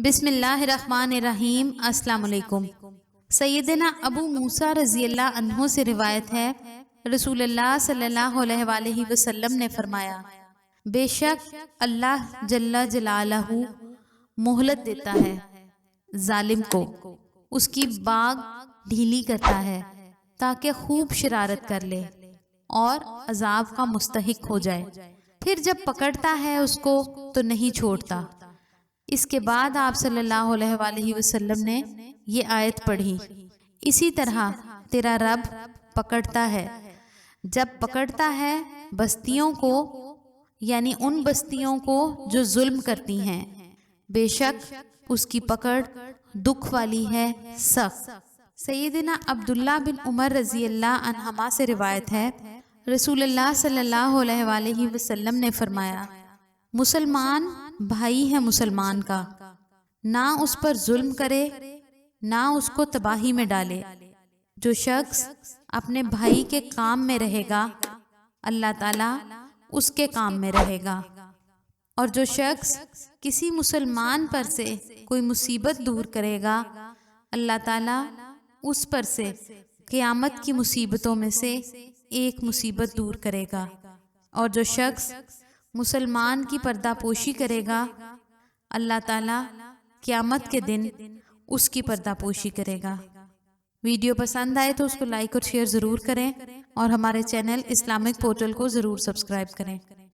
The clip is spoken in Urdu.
بسم اللہ الرحمن الرحیم۔ السلام علیکم۔ سیدنا ابو موسیٰ رضی اللہ عنہ سے روایت ہے، رسول اللہ صلی اللہ علیہ وآلہ وسلم نے فرمایا، بے شک اللہ جل جلالہ مہلت دیتا ہے ظالم کو، اس کی باگ ڈھیلی کرتا ہے تاکہ خوب شرارت کر لے اور عذاب کا مستحق ہو جائے، پھر جب پکڑتا ہے اس کو تو نہیں چھوڑتا۔ اس کے بعد آپ صلی اللہ علیہ وآلہ وسلم نے یہ آیت پڑھی، اسی طرح تیرا رب پکڑتا ہے، جب پکڑتا ہے بستیوں کو، یعنی ان بستیوں کو جو ظلم کرتی ہیں، بے شک اس کی پکڑ دکھ والی ہے، سخت۔ سیدنا عبداللہ بن عمر رضی اللہ عنہما سے روایت ہے، رسول اللہ صلی اللہ علیہ وآلہ وسلم نے فرمایا، مسلمان بھائی ہے مسلمان کا، نہ اس پر ظلم کرے نہ اس کو تباہی میں ڈالے۔ جو شخص اپنے بھائی کے کام میں رہے گا اللہ تعالیٰ اس کے کام میں رہے گا، اور جو شخص کسی مسلمان پر سے کوئی مصیبت دور کرے گا اللہ تعالیٰ اس پر سے قیامت کی مصیبتوں میں سے ایک مصیبت دور کرے گا، اور جو شخص مسلمان کی پردہ پوشی کرے گا اللہ تعالیٰ قیامت کے دن اس کی پردہ پوشی کرے گا۔ ویڈیو پسند آئے تو اس کو لائک اور شیئر ضرور کریں، اور ہمارے چینل اسلامک پورٹل کو ضرور سبسکرائب کریں۔